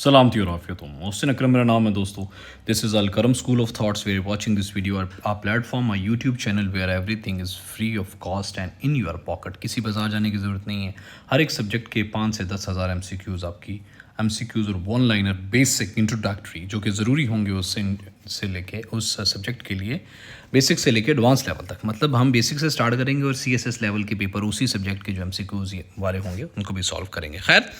सलाम थी और आफियत हो। मोहसिन अकरम मेरा नाम है दोस्तों। This is Al Karam school of thoughts where watching this video are platform my YouTube channel where everything is free of cost and in your pocket. किसी बाजार जाने की ज़रूरत नहीं है। हर एक सब्जेक्ट के 5 से 10 हज़ार MCQs आपकी MCQs और वन लाइनर बेसिक इंट्रोडक्टरी जो कि ज़रूरी होंगे उससे लेके उस सब्जेक्ट के लिए बेसिक से लेके एडवांस लेवल तक। मतलब हम बेसिक से स्टार्ट करेंगे और CSS लेवल के पेपर उसी सब्जेक्ट के जो MCQs वाले होंगे उनको भी सॉल्व करेंगे। खैर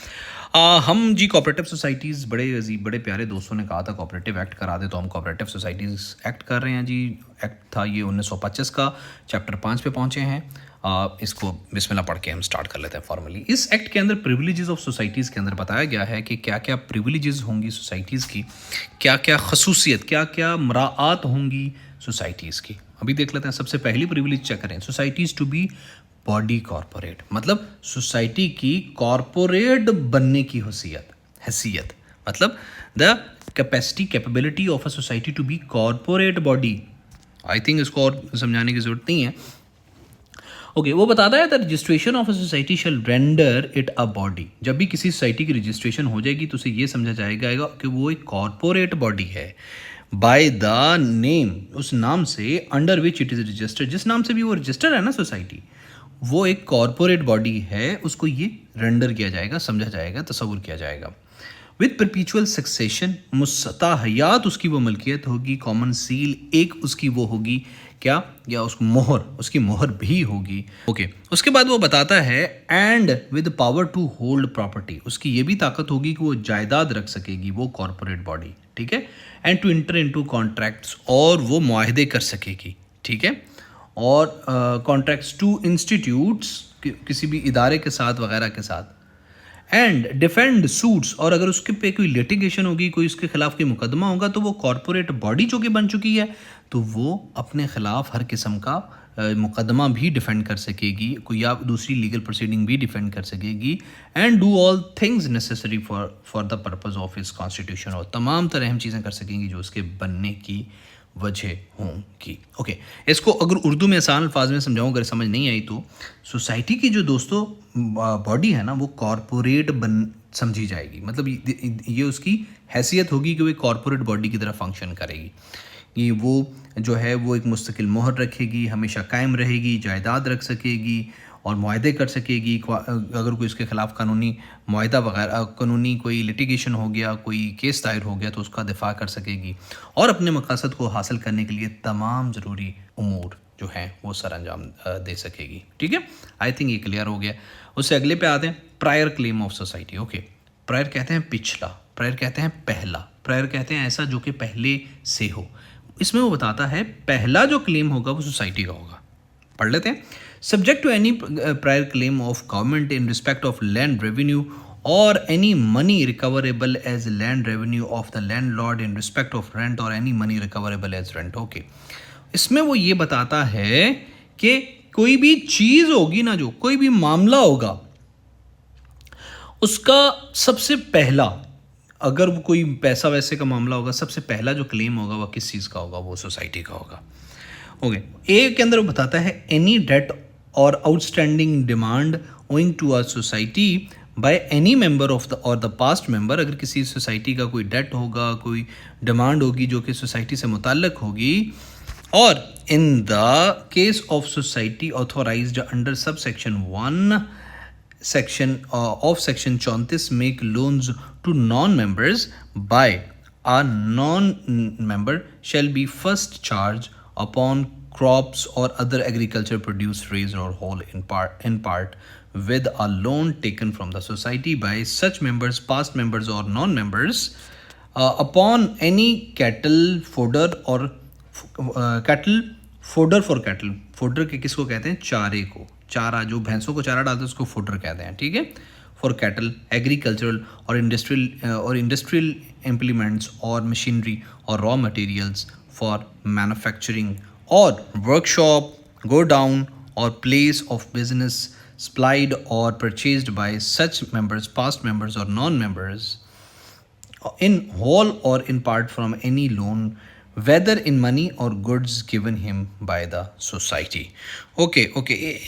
हम जी कोऑपरेटिव सोसाइटीज़ बड़े प्यारे दोस्तों ने कहा था कोऑपरेटिव एक्ट करा दे, तो हम कोऑपरेटिव सोसाइटीज़ एक्ट कर रहे हैं जी। एक्ट था ये 1925 का, चैप्टर 5 पे पहुँचे हैं। इसको बिस्मिल्लाह पढ़ के हम स्टार्ट कर लेते हैं फॉर्मली। इस एक्ट के अंदर प्रिविलेजेस ऑफ सोसाइटीज़ के अंदर बताया गया है कि क्या क्या प्रिविलेजेस होंगी सोसाइटीज़ की, क्या क्या खसूसियत, क्या क्या मराआत होंगी सोसाइटीज़ की। अभी देख लेते हैं। सबसे पहली प्रिविलेज चेक करें, societies to be body corporate, मतलब सोसाइटी की कॉरपोरेट बनने की हैसियत, मतलब the capability of a society to be corporate body. I think इसको और समझाने की जरूरत नहीं है। ओके वो बताता है the registration of a society shall render it a body. जब भी किसी सोसाइटी की रजिस्ट्रेशन हो जाएगी तो उसे ये समझा जाएगा कि वो एक कॉरपोरेट बॉडी है। बाय द नेम, उस नाम से, under which it is registered, जिस नाम से भी वो रजिस्टर्ड है ना सोसाइटी, वो एक कॉरपोरेट बॉडी है, उसको ये रेंडर किया जाएगा, समझा जाएगा, तस्वुर किया जाएगा। विद परपीचुअल सक्सेशन, मुस्तता हयात उसकी वो मलकियत होगी। कॉमन सील, एक उसकी वो होगी क्या, या उसको मोहर, उसकी मोहर भी होगी। ओके उसके बाद वो बताता है and with power to hold property, उसकी ये भी ताकत होगी कि वो जायदाद रख सकेगी, वो कॉरपोरेट बॉडी, ठीक है। And to enter into contracts, और वो मुआहदे कर सकेगी, ठीक है। और कॉन्ट्रैक्ट्स टू इंस्टीट्यूट्स, किसी भी इदारे के साथ वगैरह के साथ। एंड डिफेंड सूट्स, और अगर उसके पे कोई लिटिगेशन होगी, कोई उसके खिलाफ कोई मुकदमा होगा, तो वो कॉरपोरेट बॉडी जो कि बन चुकी है, तो वो अपने खिलाफ हर किस्म का मुकदमा भी डिफेंड कर सकेगी, कोई या दूसरी लीगल प्रोसीडिंग भी डिफेंड कर सकेगी। And do all things necessary for the purpose of इस कॉन्स्टिट्यूशन, और तमाम तरह हम चीज़ें कर सकेंगी जो उसके बनने की वजह होंगी। ओके इसको अगर उर्दू में आसान अल्फाज में समझाऊँ, अगर समझ नहीं आई तो, सोसाइटी की जो दोस्तों बॉडी है ना, वो कॉरपोरेट बन समझी जाएगी। मतलब ये उसकी हैसियत होगी कि वो कॉरपोरेट बॉडी की तरह फंक्शन करेगी। ये वो जो है वो एक मुस्तकिल मोहर रखेगी, हमेशा कायम रहेगी, जायदाद रख सकेगी और मुआहदे कर सकेगी। अगर कोई इसके ख़िलाफ़ कानूनी मुआहदा वगैरह, कानूनी कोई लिटिगेशन हो गया, कोई केस दायर हो गया, तो उसका दिफा कर सकेगी और अपने मकसद को हासिल करने के लिए तमाम ज़रूरी उमूर जो हैं वो सर अंजाम दे सकेगी, ठीक है। आई थिंक ये क्लियर हो गया। उससे अगले पे आते हैं, prior claim of society. Okay prior कहते हैं पिछला, प्रायर कहते हैं पहला, प्रायर कहते हैं ऐसा जो कि पहले से हो। इसमें वो बताता है पहला जो क्लेम होगा वो सोसाइटी का होगा। पढ़ लेते हैं। Subject to any prior claim of government in respect of land revenue or any money recoverable as land revenue of the landlord in respect of rent or any money recoverable as rent. Okay इसमें वो ये बताता है कि कोई भी चीज़ होगी ना, जो कोई भी मामला होगा, उसका सबसे पहला, अगर वो कोई पैसा वैसे का मामला होगा, सबसे पहला जो क्लेम होगा वो किस चीज़ का होगा, वो सोसाइटी का होगा। ओके ए के अंदर वो बताता है any debt or outstanding demand owing to a society by any member of the or the past member. अगर किसी सोसाइटी का कोई डेट होगा, कोई डिमांड होगी जो कि सोसाइटी से मुताल्लिक होगी, और in the case of society authorised under sub section 1 section of section 34 make loans to non-members by a non-member shall be first charged upon crops or other agriculture produce raised or whole in part with a loan taken from the society by such members, past members or non-members, upon any cattle fodder or cattle fodder for cattle। fodder के किसको कहते हैं, चारे को, चारा जो भैंसों को चारा डालते हैं उसको फूडर कहते हैं, ठीक है। For cattle, agricultural or industrial implements or machinery or raw materials for manufacturing or workshop, godown or place of business supplied or purchased by such members, past members or non members in whole or in part from any loan whether in money or goods given him by the society। Okay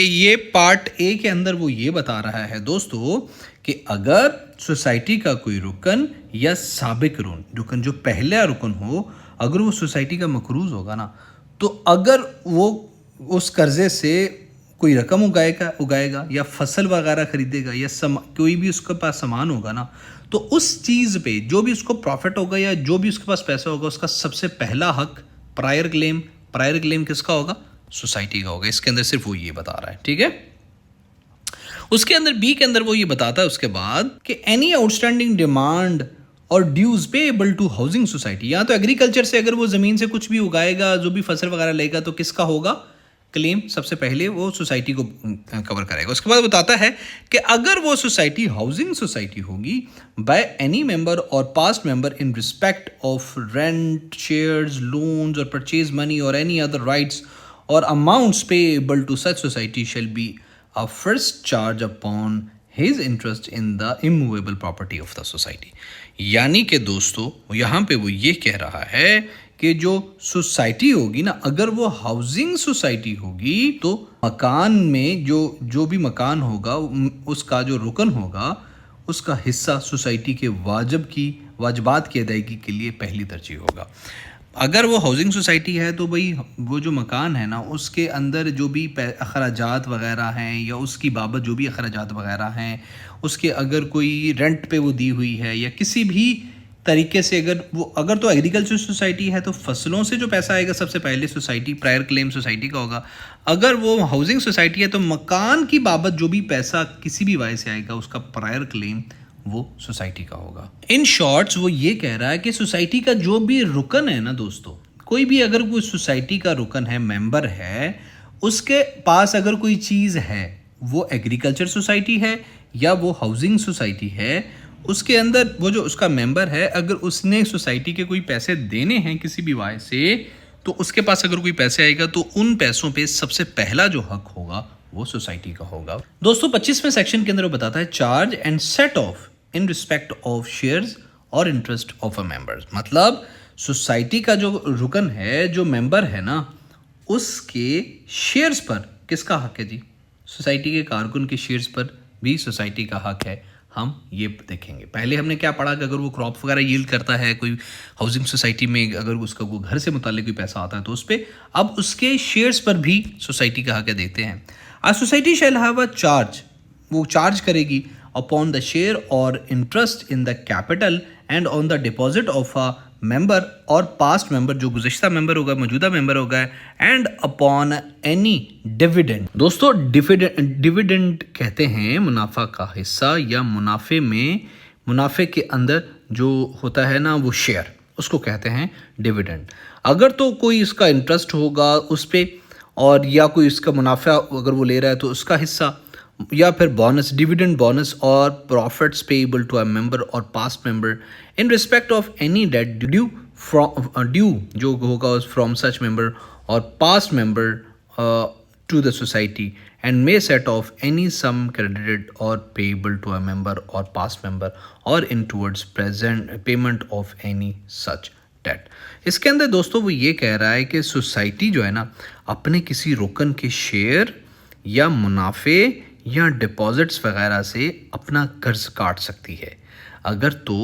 ये part A के अंदर वो ये बता रहा है दोस्तों कि अगर सोसाइटी का कोई रुकन या साबिक रुकन जो पहला रुकन हो, अगर वो सोसाइटी का मकरूज होगा ना, तो अगर वो उस कर्जे से कोई रकम उगाएगा या फसल वगैरह खरीदेगा या कोई भी उसके पास सामान होगा ना, तो उस चीज़ पे जो भी उसको प्रॉफिट होगा या जो भी उसके पास पैसा होगा, उसका सबसे पहला हक प्रायर क्लेम किसका होगा? सोसाइटी का होगा। इसके अंदर सिर्फ वो ये बता रहा है, ठीक है। उसके अंदर बी के अंदर वो ये बताता है उसके बाद कि any outstanding demand or dues payable to housing society, या तो एग्रीकल्चर से अगर वो ज़मीन से कुछ भी उगाएगा, जो भी फसल वगैरह लेगा, तो किसका होगा क्लेम? सबसे पहले वो सोसाइटी को कवर करेगा। उसके बाद बताता है कि अगर वो सोसाइटी हाउसिंग सोसाइटी होगी by any member or past member in respect of rent, shares, loans or purchase money or any other rights or amounts payable to such society shall be a first charge upon his interest in the immovable property of the society। यानी कि दोस्तों यहाँ पे वो ये कह रहा है कि जो सोसाइटी होगी ना, अगर वो हाउसिंग सोसाइटी होगी तो मकान में जो भी मकान होगा उसका जो रुकन होगा उसका हिस्सा सोसाइटी के वाजबात की अदायगी के लिए पहली तरजीह होगा। अगर वो हाउसिंग सोसाइटी है तो भाई वो जो मकान है ना, उसके अंदर जो भी अखराजात वगैरह हैं या उसकी बाबत जो भी अखराजात वगैरह हैं, उसके अगर कोई रेंट पे वो दी हुई है या किसी भी तरीके से अगर तो एग्रीकल्चर सोसाइटी है तो फसलों से जो पैसा आएगा सबसे पहले सोसाइटी प्रायर क्लेम सोसाइटी का होगा। अगर वो हाउसिंग सोसाइटी है तो मकान की बाबत जो भी पैसा किसी भी वजह से आएगा उसका प्रायर क्लेम वो सोसाइटी का होगा। इन शॉर्ट्स वो ये कह रहा है कि सोसाइटी का जो भी रुकन है ना दोस्तों, कोई भी अगर कोई सोसाइटी का रुकन है, मेंबर है, उसके पास अगर कोई चीज़ है, वो एग्रीकल्चर सोसाइटी है या वो हाउसिंग सोसाइटी है, उसके अंदर वो जो उसका मेंबर है, अगर उसने सोसाइटी के कोई पैसे देने हैं किसी भी वजह से, तो उसके पास अगर कोई पैसे आएगा तो उन पैसों पे सबसे पहला जो हक होगा वो सोसाइटी का होगा। दोस्तों 25वें सेक्शन के अंदर वो बताता है charge and set of in respect of shares or interest of a members. मतलब सोसाइटी का जो रुकन है, जो मेंबर है ना, उसके शेयर्स पर किसका हक है जी? सोसाइटी के कारकुन के शेयर्स पर भी सोसाइटी का हक है। हम ये देखेंगे। पहले हमने क्या पढ़ा कि अगर वो क्रॉप वगैरह यील्ड करता है कोई हाउसिंग सोसाइटी में, अगर उसका वो घर से मुतालिक कोई पैसा आता है तो उस पर अब उसके शेयर्स पर भी सोसाइटी का हक देते हैं। A society shall have a charge, वो चार्ज करेगी upon the share or interest in the capital and on the deposit of a member और past member जो गुज़श्ता member होगा, मौजूदा member होगा, and upon any dividend। दोस्तों डिविडेंड कहते हैं मुनाफा का हिस्सा या मुनाफे के अंदर जो होता है ना वो शेयर, उसको कहते हैं डिविडेंड। अगर तो कोई इसका इंटरेस्ट होगा उस पर और या कोई इसका मुनाफा अगर वो ले रहा है तो उसका हिस्सा, या फिर bonus, dividend bonus or profits payable to a member or past member in respect of any debt due जो होगा from such member or past member to the society and may set off any sum credited or payable to a member or past member or in towards present payment of any such debt. इसके अंदर दोस्तों वो ये कह रहा है कि society जो है ना अपने किसी रुकन के शेयर या मुनाफे या डिपॉजिट्स वगैरह से अपना कर्ज काट सकती है। अगर तो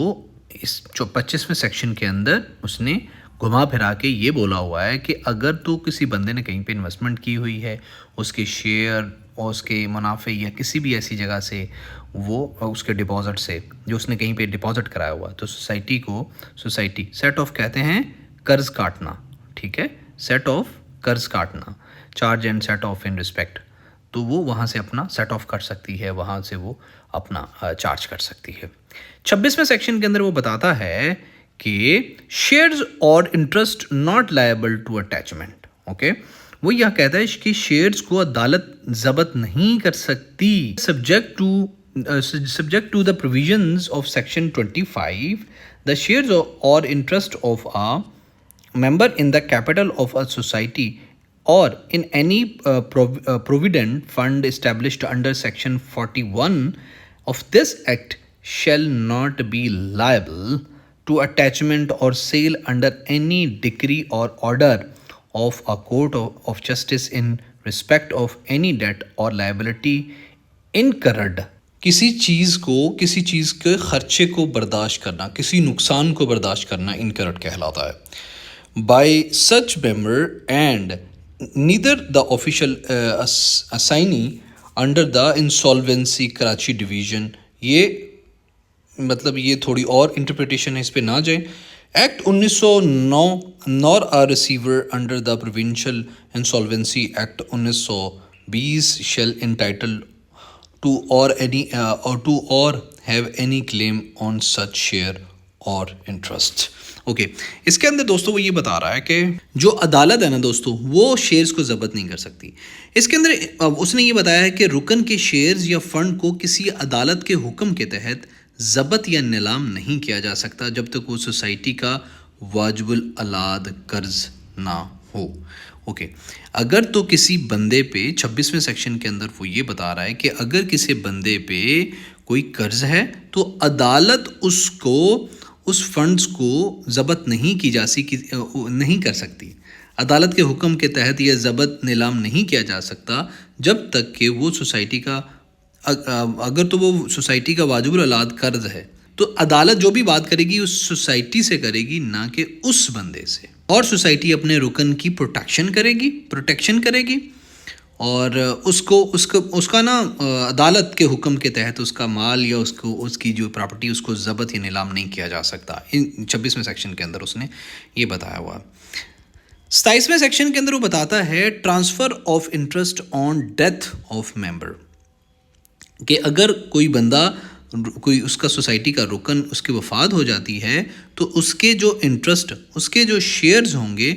इस 25वें सेक्शन के अंदर उसने घुमा फिरा के ये बोला हुआ है कि अगर तो किसी बंदे ने कहीं पे इन्वेस्टमेंट की हुई है, उसके शेयर और उसके मुनाफे या किसी भी ऐसी जगह से वो उसके डिपॉजिट से जो उसने कहीं पे डिपॉजिट कराया हुआ, तो सोसाइटी सेट ऑफ कहते हैं कर्ज काटना, ठीक है, सेट ऑफ कर्ज काटना, charge and set of in respect, तो वो वहाँ से अपना सेट ऑफ कर सकती है, वहाँ से वो अपना चार्ज कर सकती है। 26वें सेक्शन के अंदर वो बताता है कि shares or interest not liable to attachment. Okay, वो यह कहता है कि शेयर्स को अदालत जब्त नहीं कर सकती subject to the provisions of section 25, the shares or interest of a member in the capital of a society or in any provident fund established under section 41 of this act shall not be liable to attachment or sale under any decree or order of a court of justice in respect of any debt or liability incurred किसी चीज़ के खर्चे को बर्दाश्त करना, किसी नुकसान को बर्दाश्त करना इनकरेक्ट कहलाता है। Bye such member and neither the official assignee under the insolvency Karachi division, ये मतलब ये थोड़ी और इंटरप्रिटेशन है, इस पे ना जाए। Act 1909 nor a receiver under the provincial insolvency act 1920 shall entitle to or have any claim on such share or interest। Okay इसके अंदर दोस्तों वो ये बता रहा है कि जो अदालत है ना दोस्तों, वो शेयर्स को ज़ब्त नहीं कर सकती। इसके अंदर उसने ये बताया है कि रुकन के शेयर्स या फंड को किसी अदालत के हुक्म के तहत ज़ब्त या नीलाम नहीं किया जा सकता जब तक वो सोसाइटी का वाजिबुल अलाद कर्ज ना हो। ओके अगर तो किसी बंदे पे 26वें सेक्शन के अंदर वो ये बता रहा है कि अगर किसी बंदे पे कोई कर्ज है तो अदालत उसको उस फंड्स को ज़ब्त नहीं कर सकती। अदालत के हुक्म के तहत यह ज़ब्त नीलाम नहीं किया जा सकता जब तक कि वो सोसाइटी का अगर तो वो सोसाइटी का वाजिबुल अलाद कर्ज है तो अदालत जो भी बात करेगी उस सोसाइटी से करेगी, ना कि उस बंदे से। और सोसाइटी अपने रुकन की प्रोटेक्शन करेगी और उसका ना अदालत के हुक्म के तहत उसका माल या उसकी जो प्रॉपर्टी उसको ज़ब्त या नीलाम नहीं किया जा सकता। इन 26वें सेक्शन के अंदर उसने ये बताया हुआ। 27वें सेक्शन के अंदर वो बताता है transfer of interest on death of member, कि अगर कोई बंदा कोई उसका सोसाइटी का रुकन उसकी वफ़ात हो जाती है तो उसके जो इंटरेस्ट उसके जो शेयर्स होंगे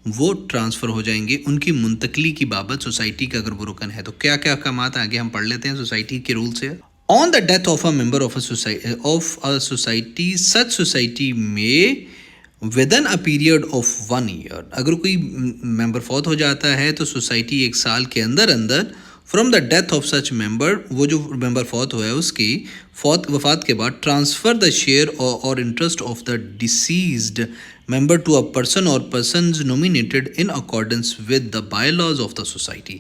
वो ट्रांसफ़र हो जाएंगे उनकी मुंतकली की बाबत। सोसाइटी का अगर वो रुकन है तो क्या क्या अहकामात आगे हम पढ़ लेते हैं सोसाइटी के रूल से। On the death of a member of a society such society में within a period of 1 year, अगर कोई मेंबर फौत हो जाता है तो सोसाइटी 1 साल के अंदर from the death of such member, वो जो मेंबर फौत हुआ है उसकी वफ़ात के बाद transfer the share or interest of the deceased member to a person or persons nominated in accordance with the bylaws of the society.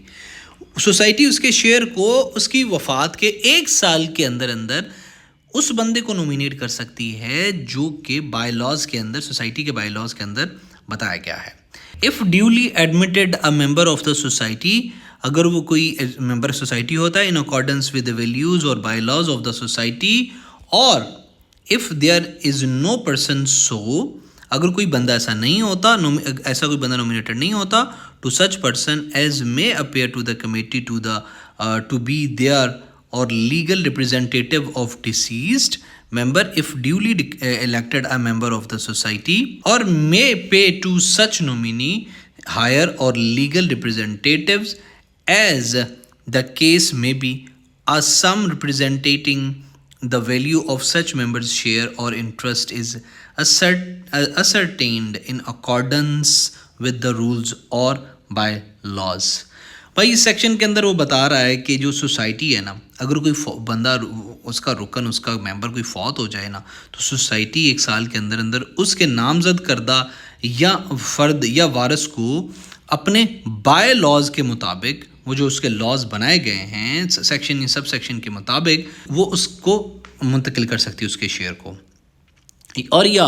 Society उसके शेयर को उसकी वफ़ात के 1 साल के अंदर उस बंदे को नॉमिनेट कर सकती है जो कि बायलॉज के अंदर, सोसाइटी के बायलॉज के अंदर बताया गया है। If duly admitted a member of the society, अगर वो कोई मेंबर सोसाइटी होता है in accordance with the values or bylaws of the society, और if there is no person so, अगर कोई बंदा ऐसा नहीं होता, ऐसा कोई बंदा नॉमिनेटेड नहीं होता, to such person as may appear to the committee to be their or legal representative of deceased member if duly elected a member of the society, or may pay to such nominee higher or legal representatives as the case may be, a sum representing the value of such member's share or interest is ascertained in accordance with the rules or by laws। भाई इस section के अंदर वो बता रहा है कि जो सोसाइटी है ना, अगर कोई बंदा उसका रुकन उसका मेंबर कोई फौत हो जाए ना तो सोसाइटी 1 साल के अंदर उसके नामजद करदा या फ़र्द या वारिस को अपने बाय लॉज के मुताबिक, वो जो उसके लॉज बनाए गए हैं सेक्शन या सब सेक्शन के मुताबिक, वो उसको मुंतकिल कर सकती है उसके शेयर को। और या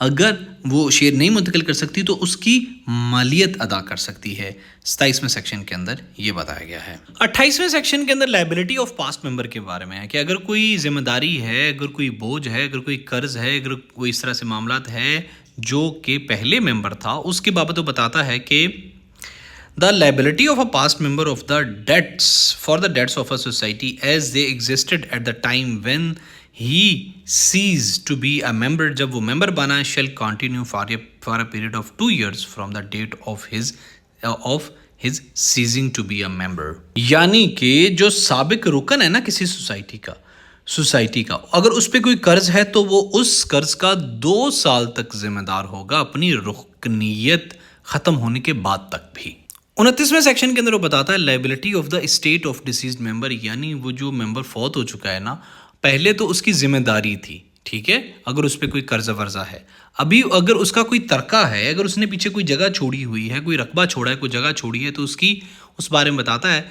अगर वो शेयर नहीं मुंतकिल कर सकती तो उसकी मालियत अदा कर सकती है। 27वें सेक्शन के अंदर ये बताया गया है। 28वें सेक्शन के अंदर लायबिलिटी ऑफ पास्ट मेंबर के बारे में है कि अगर कोई जिम्मेदारी है, अगर कोई बोझ है, अगर कोई कर्ज है, अगर कोई इस तरह से मामलात है जो कि पहले मेंबर था, उसके बाबत वो बताता है कि the liability of a past member of the debts for the debts of a society as they existed at the time when he ceased to be a member, जब वो मेंबर बना, shall continue for a period of 2 years from the date of his ceasing to be a member। यानी कि जो साबिक रुकन है ना किसी सोसाइटी का अगर उस पर कोई कर्ज है तो वो उस कर्ज का 2 साल तक जिम्मेदार होगा अपनी रुकनीयत ख़त्म होने के बाद तक भी। 29वें सेक्शन के अंदर वो बताता है liability of the state of deceased member, यानी वो जो मेंबर फौत हो चुका है ना, पहले तो उसकी जिम्मेदारी थी, ठीक है, अगर उस पर कोई कर्जा वर्जा है, अभी अगर उसका कोई तरका है, अगर उसने पीछे कोई जगह छोड़ी हुई है, कोई रकबा छोड़ा है, कोई जगह छोड़ी है, तो उसकी उस बारे में बताता है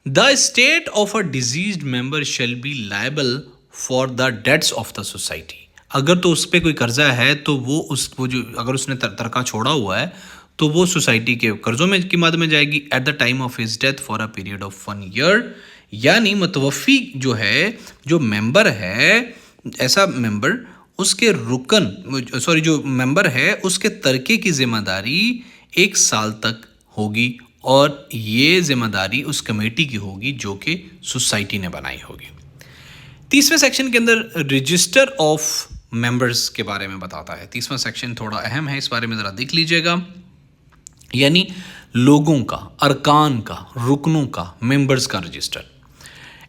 the state of a deceased member shall be liable for the debts of the society. अगर तो उस पर कोई कर्जा है तो वो जो अगर उसने तरका छोड़ा हुआ है तो वो सोसाइटी के कर्जों में की मद में जाएगी eight the time of his death for a period of 1 year. यानी मुतवफ़ी जो है, जो मेंबर है, ऐसा मेंबर उसके जो मेंबर है उसके तरके की जिम्मेदारी 1 साल तक होगी और ये जिम्मेदारी उस कमेटी की होगी जो कि सोसाइटी ने बनाई होगी। 30वें सेक्शन के अंदर रजिस्टर ऑफ मेंबर्स के बारे में बताता है। 30वां सेक्शन थोड़ा अहम है, इस बारे में ज़रा देख लीजिएगा। यानी लोगों का, अरकान का, रुकनों का, मेंबर्स का register.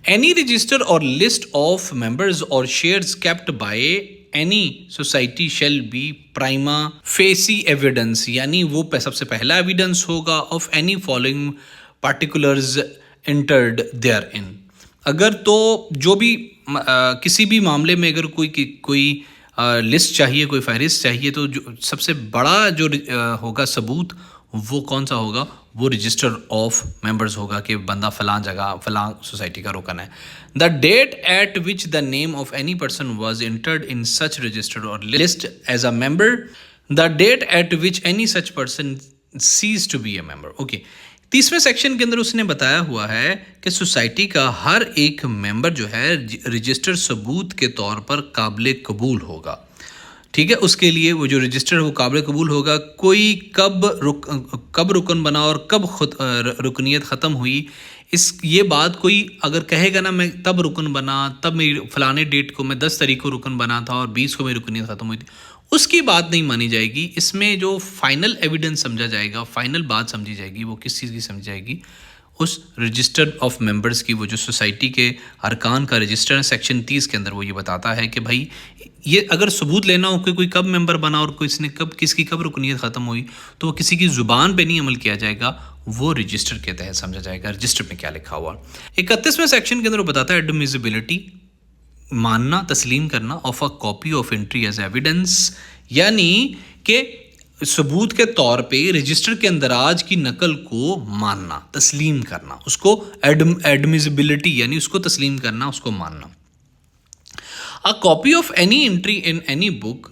Any register or list of members or shares kept by any society shall be prima facie evidence, यानी वो सबसे पहला एविडेंस होगा of any following particulars entered therein. अगर तो जो भी किसी भी मामले में अगर कोई लिस्ट चाहिए, कोई फहरिस्त चाहिए, तो जो सबसे बड़ा जो होगा सबूत वो कौन सा होगा, वो रजिस्टर ऑफ मेंबर्स होगा कि बंदा फलां जगह फलां सोसाइटी का रुकन है। The date at which the name of any person was entered in such register or list as a member, the date at which any such person ceased to be a member. Okay, 30वें section के अंदर उसने बताया हुआ है कि society का हर एक मेंबर जो है रजिस्टर सबूत के तौर पर काबिल कबूल होगा। ठीक है, उसके लिए वो जो रजिस्टर है वो काबिल कबूल होगा। कोई कब रुकन बना और कब रुकनीत ख़त्म हुई, ये बात कोई अगर कहेगा ना मैं तब रुकन बना, तब मेरी फलाने डेट को मैं 10 तारीख को रुकन बना था और 20 को मेरी रुकनीत ख़त्म हुई थी, उसकी बात नहीं मानी जाएगी। इसमें जो फाइनल एविडेंस समझा जाएगा, फाइनल बात समझी जाएगी, वो किस चीज़ की समझी जाएगी, उस रजिस्टर ऑफ मेंबर्स की। वो जो सोसाइटी के अरकान का रजिस्टर है, सेक्शन 30 के अंदर वो ये बताता है कि भाई ये अगर सबूत लेना हो कि कोई कब मेंबर बना और किसने किसकी कब रुकनीत ख़त्म हुई, तो वो किसी की ज़ुबान पे नहीं अमल किया जाएगा, वो रजिस्टर के तहत समझा जाएगा, रजिस्टर में क्या लिखा हुआ। 31वें सेक्शन के अंदर वो बताता है एडमिसिबिलिटी, मानना, तस्लीम करना of a copy of entry as evidence, यानी कि सबूत के तौर पे रजिस्टर के अंदराज की नकल को मानना, तस्लीम करना, उसको एडमिसिबिलिटी यानी उसको तस्लीम करना, उसको मानना। अ copy of any entry in any book,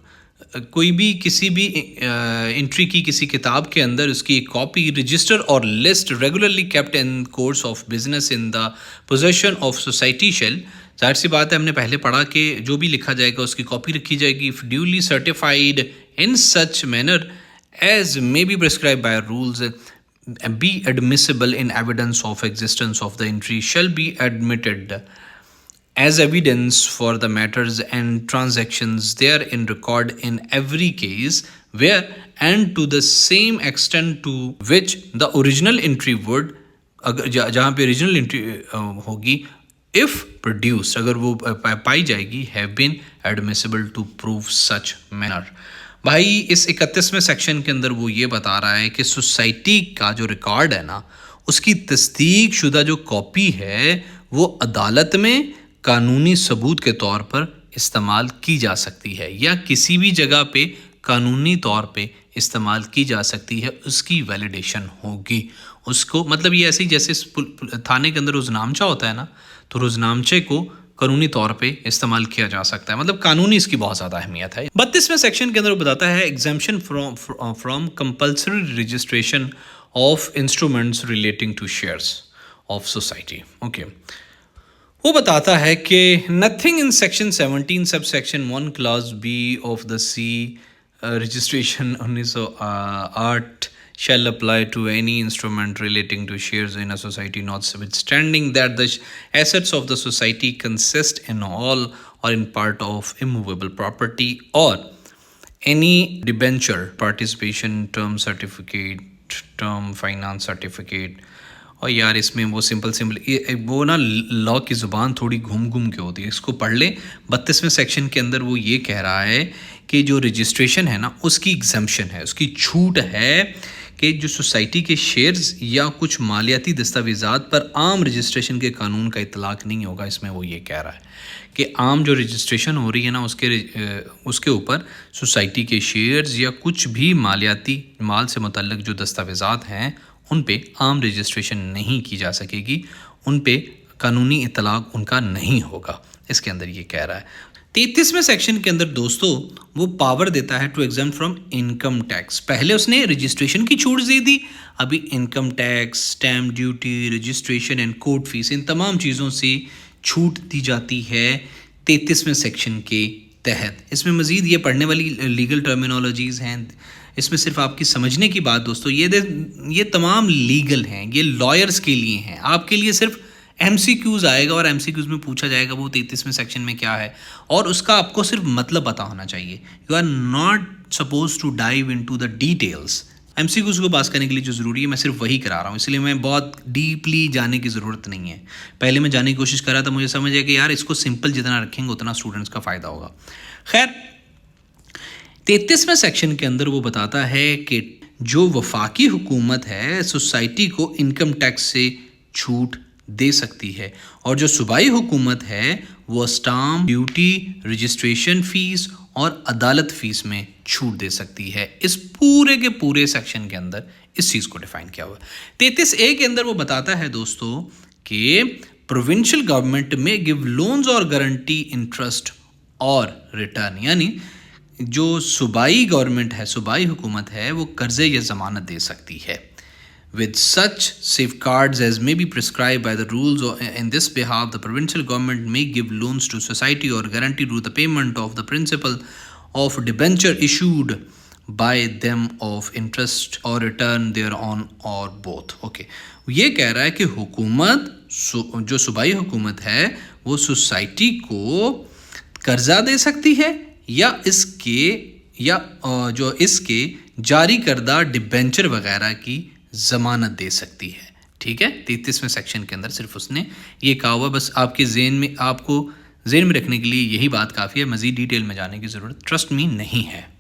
कोई भी किसी भी एंट्री की किसी किताब के अंदर उसकी एक copy, register or list regularly kept in course of business in the possession of society shall, जाहिर सी बात है हमने पहले पढ़ा कि जो भी लिखा जाएगा उसकी कॉपी रखी जाएगी। If duly certified in such manner as may be prescribed by rules, be admissible in evidence of existence of the entry, shall be admitted as evidence for the matters and transactions therein record in every case where and to the same extent to which the original entry would, अगर जहाँ पे original entry होगी, if produced, अगर वो पाई जाएगी, have been admissible to prove such manner। भाई इस 31वें section के अंदर वो ये बता रहा है कि सोसाइटी का जो रिकॉर्ड है ना, उसकी तस्दीक शुदा जो कॉपी है वो अदालत में कानूनी सबूत के तौर पर इस्तेमाल की जा सकती है या किसी भी जगह पे कानूनी तौर पे इस्तेमाल की जा सकती है, उसकी वैलिडेशन होगी। उसको मतलब ये ऐसे ही जैसे थाने के अंदर रोजनामचा होता है ना, तो रोजनामचे को कानूनी तौर पे इस्तेमाल किया जा सकता है, मतलब कानूनी इसकी बहुत ज़्यादा अहमियत है। 32वें सेक्शन के अंदर बताता है exemption from compulsory registration of instruments relating to shares of society. Okay, वो बताता है कि nothing in section 17 sub section 1 clause B of the C registration 1908 shall apply to any instrument relating to shares in a society, notwithstanding that the assets of the society consist in all or in part of immovable property or any debenture, participation, term certificate, term finance certificate। और यार इसमें वो simple वो ना law की ज़ुबान थोड़ी घूम के होती है, इसको पढ़ ले। 32वें सेक्शन के अंदर वो ये कह रहा है कि जो रजिस्ट्रेशन है ना, उसकी एग्जम्पशन है, उसकी छूट है कि जो सोसाइटी के शेयर्स या कुछ मालियाती दस्तावेज़ात पर आम रजिस्ट्रेशन के कानून का इतलाक़ नहीं होगा। इसमें वो ये कह रहा है कि आम जो रजिस्ट्रेशन हो रही है ना, उसके ऊपर सोसाइटी के शेयर्स या कुछ भी मालियाती माल से मुतल्लिक़ जो दस्तावेज़ात हैं उन पे आम रजिस्ट्रेशन नहीं की जा सकेगी। उन पे कानूनी इतलाक उनका नहीं होगा, इसके अंदर ये कह रहा है। 33वें सेक्शन के अंदर दोस्तों वो पावर देता है to exempt from income tax. पहले उसने रजिस्ट्रेशन की छूट दे दी, अभी income tax, stamp duty, registration and court fees, इन तमाम चीज़ों से छूट दी जाती है 33वें सेक्शन के तहत। इसमें मज़ीद ये पढ़ने वाली लीगल टर्मिनोलॉजीज़ हैं, इसमें सिर्फ आपकी समझने की बात दोस्तों, ये तमाम लीगल हैं, ये लॉयर्स के लिए हैं। आपके लिए सिर्फ MCQs आएगा और MCQs में पूछा जाएगा वो 33वें सेक्शन में क्या है, और उसका आपको सिर्फ मतलब पता होना चाहिए। You are not suppose to dive into the details. MCQs को पास करने के लिए जो ज़रूरी है मैं सिर्फ वही करा रहा हूँ, इसलिए मैं बहुत डीपली जाने की ज़रूरत नहीं है। पहले मैं जाने की कोशिश कर रहा था, मुझे समझ आया कि यार इसको सिंपल जितना रखेंगे उतना स्टूडेंट्स का फ़ायदा होगा। खैर 33वें सेक्शन के अंदर वो बताता है कि जो वफाकी हुकूमत है सोसाइटी को इनकम टैक्स से छूट दे सकती है, और जो सूबाई हुकूमत है वो स्टाम्प ड्यूटी, रजिस्ट्रेशन फ़ीस और अदालत फ़ीस में छूट दे सकती है। इस पूरे के पूरे सेक्शन के अंदर इस चीज़ को डिफाइन किया हुआ है। 33A के अंदर वो बताता है दोस्तों कि प्रोविंशियल गवर्नमेंट में गिव लोन्स और गारंटी इंटरेस्ट और रिटर्न, यानी जो सूबाई गवर्नमेंट है, सूबाई हुकूमत है, वो कर्ज़े या ज़मानत दे सकती है with such safeguards as may be prescribed by the rules in this behalf. The provincial government may give loans to society or guarantee to the payment of the principal of debenture issued by them of interest or return thereon or both. Okay, ये कह रहा है कि हुकूमत, जो सूबाई हुकूमत है, वो सोसाइटी को कर्जा दे सकती है या जो इसके जारी करदा डिबेंचर वगैरह की ज़मानत दे सकती है। ठीक है, 33वें सेक्शन के अंदर सिर्फ उसने ये कहा हुआ, बस आपको ज़हन में रखने के लिए यही बात काफ़ी है, मज़ीद डिटेल में जाने की ज़रूरत ट्रस्ट मी नहीं है।